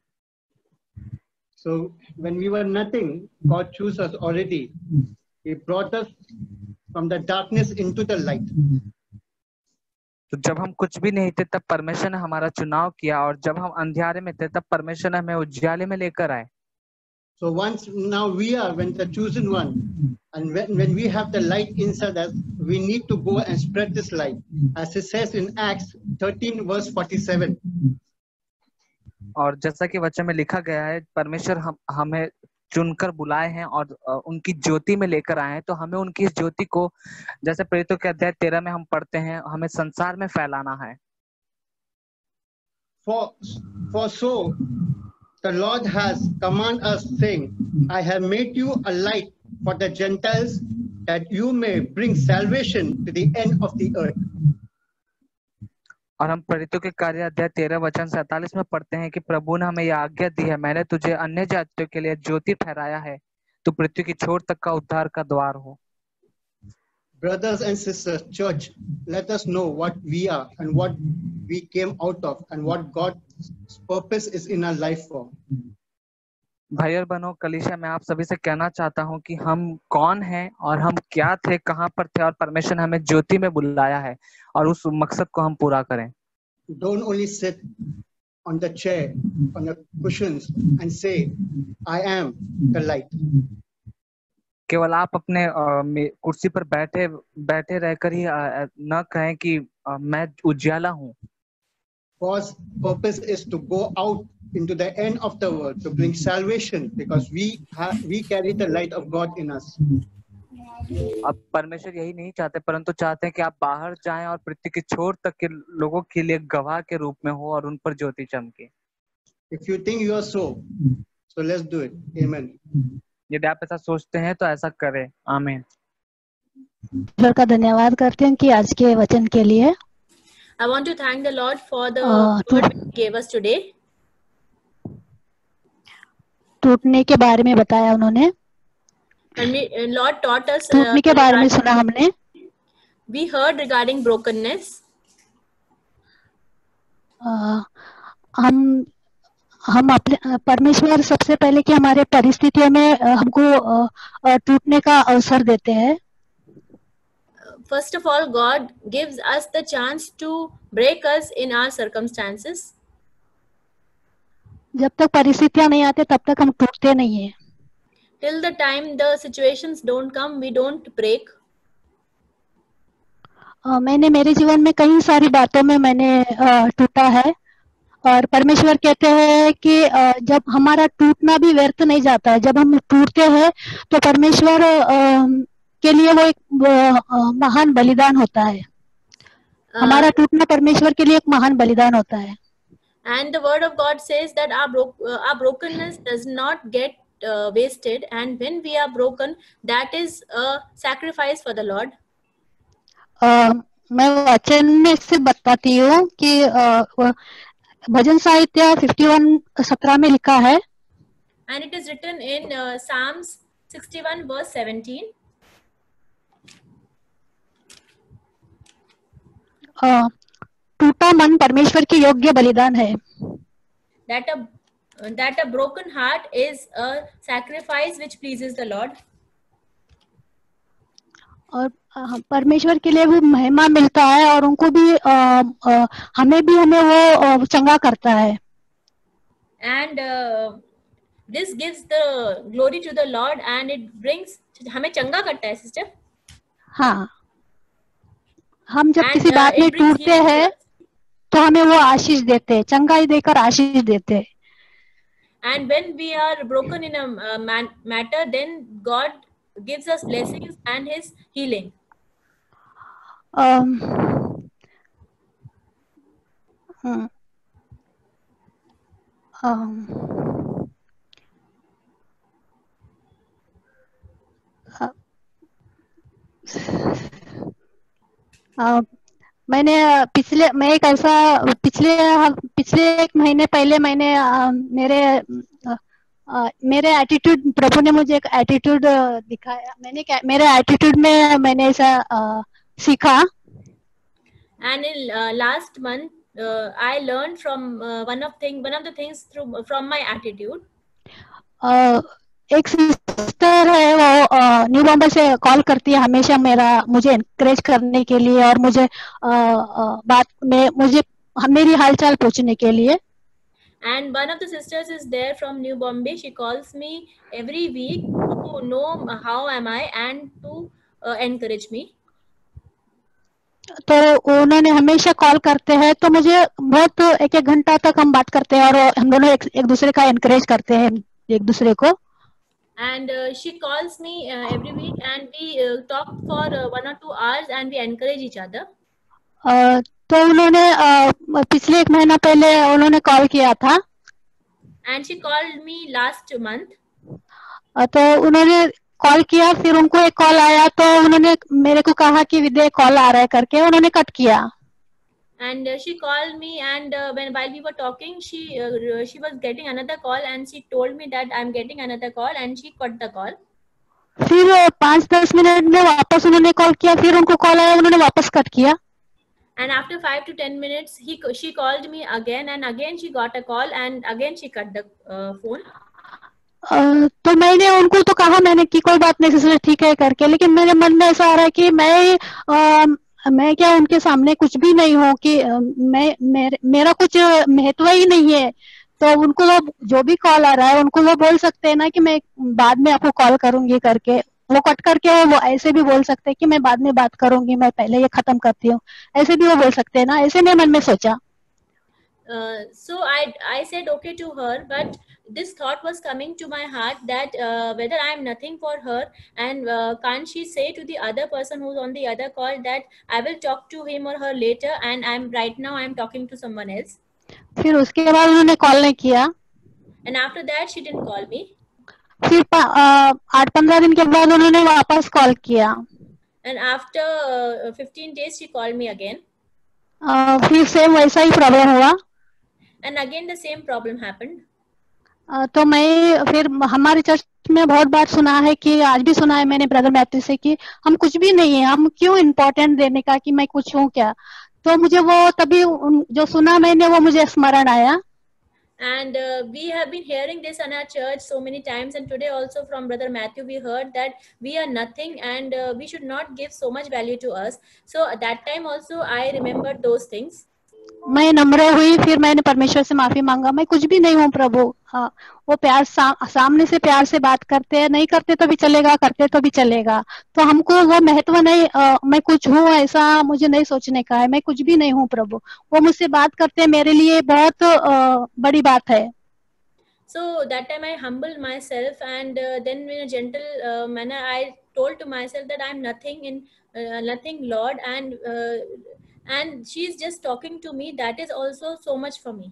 So when we were nothing, God chose us already. He brought us from the darkness into the light. तो जब हम कुछ भी नहीं थे तब परमेश्वर ने हमारा चुनाव किया, और जब हम अंधियारे में थे तब परमेश्वर ने हमें उज्याले में लेकर आए. So once now we are when the chosen one, and when we have the light inside us, we need to go and spread this light, as it says in Acts 13 verse 47. और जैसा कि वचन में लिखा गया है, परमेश्वर हमें चुनकर बुलाए हैं और उनकी ज्योति में लेकर आए हैं, तो हमें उनकी इस ज्योति को, जैसे प्रेरितों के अध्याय 13 में हम पढ़ते हैं, हमें संसार में फैलाना है। For so the Lord has commanded us, saying, I have made you a light for the Gentiles, that you may bring salvation to the end of the earth. और हम प्रेरितों के कार्य अध्याय 13 वचन 47 में पढ़ते हैं कि प्रभु ने हमें यह आज्ञा दी है, मैंने तुझे अन्य जातियों के लिए ज्योति ठहराया है, तू पृथ्वी की छोर तक का उद्धार का द्वार हो। Brothers and sisters, church, let us know what we are and what we came out of and what God's purpose is in our life for. भाई और बहनों, कलीसिया मैं आप सभी से कहना चाहता हूं कि हम कौन हैं और हम क्या थे, कहां पर थे, और परमेश्वर ने हमें ज्योति में बुलाया है और उस मकसद को हम पूरा करें। Don't only sit on the chair, on the cushions and say, I am the light. केवल आप अपने कुर्सी पर बैठे रहकर ही न कहें कि मैं उजियाला हूँ। God's purpose is to go out into the end of the world to bring salvation, because we carry the light of God in us. अब परमेश्वर यही नहीं चाहते, परंतु चाहते हैं कि आप बाहर जाएं और पृथ्वी की छोर तक के लोगों के लिए गवाह के रूप में हो और उन पर ज्योति चमके। If you think you are so let's do it. Amen. यदि आप ऐसा सोचते हैं तो ऐसा करें। आमीन। ईश्वर का धन्यवाद करते हैं कि आज के वचन के लिए। I want to thank the Lord for the word He gave us today. टूटने के बारे में बताया उन्होंने। And Lord taught us. टूटने के बारे में सुना हमने। We heard regarding brokenness. हम अपने परमेश्वर सबसे पहले कि हमारे परिस्थितियों में हमको टूटने का अवसर देते हैं। First of all, God gives us the chance to break us in our circumstances. जब तक परिस्थितियां नहीं आते तब तक हम टूटते नहीं हैं। Till the time the situations don't come, we don't break. मैंने मेरे जीवन में कई सारी बातों में मैंने टूटा है, और परमेश्वर कहते हैं कि जब हमारा टूटना भी व्यर्थ नहीं जाता है, जब हम टूटते हैं तो परमेश्वर के लिए वो एक महान बलिदान होता है। हमारा टूटना परमेश्वर के लिए एक महान बलिदान होता है। And the word of God says that our brokenness does not get wasted, and when we are broken, that is a sacrifice for the Lord. मैं वचन में से बताती हूँ कि भजन साहित्य 51:17 में लिखा है। And it is written in Psalms 61 verse 17. टूटा मन परमेश्वर के योग्य बलिदान है। That a broken heart is a sacrifice which pleases the Lord. और परमेश्वर के लिए भी महिमा मिलता है, और उनको भी हमें वो चंगा करता है। And this gives the glory to the Lord, and it brings हमें चंगा करता है सिस्टर। हाँ, हम जब किसी बात में टूटते हैं तो हमें वो आशीष देते हैं, चंगाई देकर आशीष देते हैं। And when we are broken in a matter, then God gives us blessings and His healing. मैंने पिछले एक महीने पहले मैंने मेरे एटीट्यूड, प्रभु ने मुझे एक एटीट्यूड दिखाया। मेरे एटीट्यूड में मैंने ऐसा सीखा। And in last month, I learned from one of the things from my attitude. एक सिस्टर है, वो न्यू बॉम्बे से कॉल करती है हमेशा मुझे एनकरेज करने के लिए और मुझे मेरी हालचाल पूछने के लिए। And one of the sisters is there from New Bombay. She calls me every week to know how am I and to encourage me. तो उन्होंने हमेशा कॉल करते हैं, तो मुझे बहुत एक एक घंटा तक हम बात करते हैं और हम दोनों एक दूसरे का एनकरेज करते हैं एक दूसरे को. And she calls me every week, and we talk for 1 or 2 hours, and we encourage each other. तो उन्होंने पिछले 1 महीना पहले उन्होंने कॉल किया था. And she called me last month. तो उन्होंने कॉल किया, फिर उनको एक कॉल आया, तो उन्होंने मेरे को कहा कि विद्या कॉल आ रहा है करके, उन्होंने कट किया. And she called me, and while we were talking, she was getting another call, and she told me that I'm getting another call, and she cut the call. फिर 5-10 मिनट में वापस उन्होंने कॉल किया, फिर उनको कॉल आया, उन्होंने वापस कट किया. And after 5 to 10 minutes, she called me again, and again she got a call, and again she cut the phone. तो मैंने उनको तो कहा मैंने कि कोई बात नहीं सिस्टर, ठीक है करके, लेकिन मेरे मन में ऐसा आ रहा है कि मैं क्या उनके सामने कुछ भी नहीं हूँ, कि मेरा कुछ महत्व ही नहीं है. तो उनको जो भी कॉल आ रहा है उनको वो बोल सकते हैं ना कि मैं बाद में आपको कॉल करूंगी करके. वो कट करके वो ऐसे भी बोल सकते हैं कि मैं बाद में बात करूंगी, मैं पहले ये खत्म करती हूँ, ऐसे भी वो बोल सकते हैं ना. ऐसे मेरे मन में सोचा. So I said okay to her, but this thought was coming to my heart that whether I am nothing for her, and can't she say to the other person who's on the other call that I will talk to him or her later, and right now I'm talking to someone else. फिर उसके बाद उन्होंने कॉल नहीं किया. And after that she didn't call me. फिर 8-15 दिन के बाद उन्होंने वापस कॉल किया. And after 15 days she called me again. फिर सेम वैसा ही प्रॉब्लम हुआ. And again the same problem happened. तो मैं फिर हमारे चर्च में बहुत बार सुना है कि आज भी सुना है मैंने ब्रदर मैथ्यू से कि हम कुछ भी नहीं है, हम क्यों इम्पोर्टेंट देने का कि मैं कुछ हूँ क्या. तो मुझे वो तभी जो सुना मैंने वो मुझे स्मरण आया. And we have been hearing this in our church so many times, and today also from Brother Matthew we heard that we are nothing, and we should not give so much value to us. So at that time also I remembered those things. मैं नम्र हुई, फिर मैंने परमेश्वर से माफी मांगा, मैं कुछ भी नहीं हूँ प्रभु. हाँ, वो प्यार सामने से प्यार से बात करते हैं, नहीं करते तो भी चलेगा, करते तो भी चलेगा. तो हमको वो महत्व नहीं मैं कुछ हूँ ऐसा मुझे नहीं सोचने का है. मैं कुछ भी नहीं हूँ प्रभु, वो मुझसे बात करते हैं, मेरे लिए बहुत बड़ी बात है. So that time I humbled myself, and then in a gentle manner I told to myself that I'm nothing nothing, Lord, and she's just talking to me. That is also so much for me.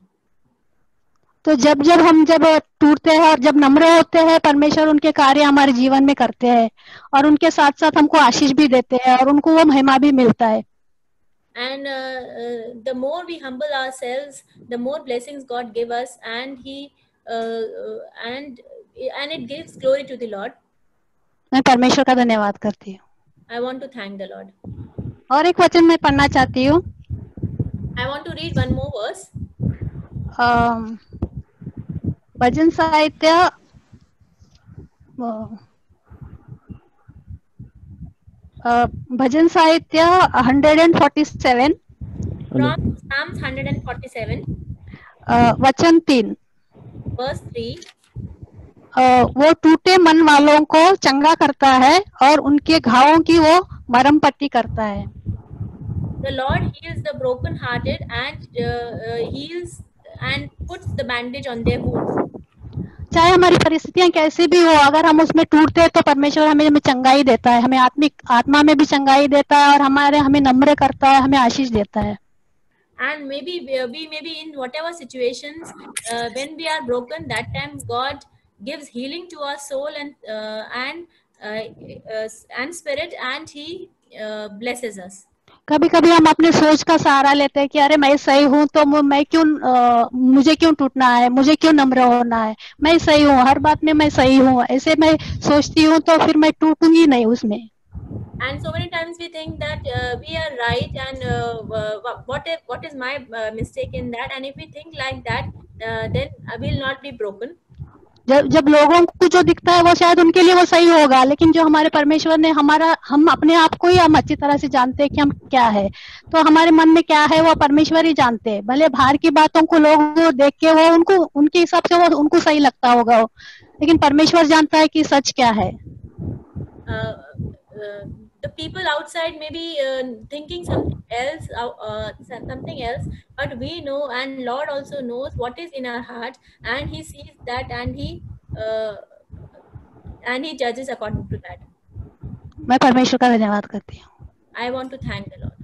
तो जब हम टूटते हैं और जब नम्र होते हैं, परमेश्वर उनके कार्य हमारे जीवन में करते हैं और उनके साथ साथ हमको आशीष भी देते हैं और उनको वो महिमा भी मिलता है. And the more we humble ourselves, the more blessings God give us, and and it gives glory to the Lord. मैं परमेश्वर का धन्यवाद करती हूँ. I want to thank the Lord. और एक वचन मैं पढ़ना चाहती हूँ. I want to read one more verse. भजन साहित्य भजन साहित्य 147 from Psalms 147 वचन 3 verse 3. वो टूटे मन वालों को चंगा करता है और उनके घावों की वो मरहम पट्टी करता है. The Lord heals the broken-hearted and heals and puts the bandage on their wounds. चाहे हमारी परिस्थितियां कैसी भी हो, अगर हम उसमें टूटते हैं तो परमेश्वर हमें चंगाई देता है, हमें आत्मा में भी चंगाई देता है और हमें नम्र करता है, हमें आशीष देता है. And maybe we may be in whatever situations when we are broken, that time God gives healing to our soul and spirit, and He blesses us. कभी कभी हम अपने सोच का सहारा लेते हैं कि अरे मैं सही हूँ तो मुझे क्यों टूटना है, मुझे क्यों नम्र होना है, मैं सही हूँ, हर बात में मैं सही हूँ, ऐसे मैं सोचती हूँ तो फिर मैं टूटूंगी नहीं उसमें. And so many times we think that we are right, and what is my mistake in that, and if we think like that, then we will not be broken. जब लोगों को जो दिखता है वो शायद उनके लिए वो सही होगा, लेकिन जो हमारे परमेश्वर ने हम अपने आप को ही हम अच्छी तरह से जानते हैं कि हम क्या है, तो हमारे मन में क्या है वो परमेश्वर ही जानते हैं. भले बाहर की बातों को लोग देख के वो उनके हिसाब से वो उनको सही लगता होगा, लेकिन परमेश्वर जानता है कि सच क्या है. the people outside may be thinking something else, but we know, and Lord also knows what is in our heart, and He sees that, uh, and He judges according to that. मैं परमेश्वर का धन्यवाद करती हूँ. I want to thank the Lord.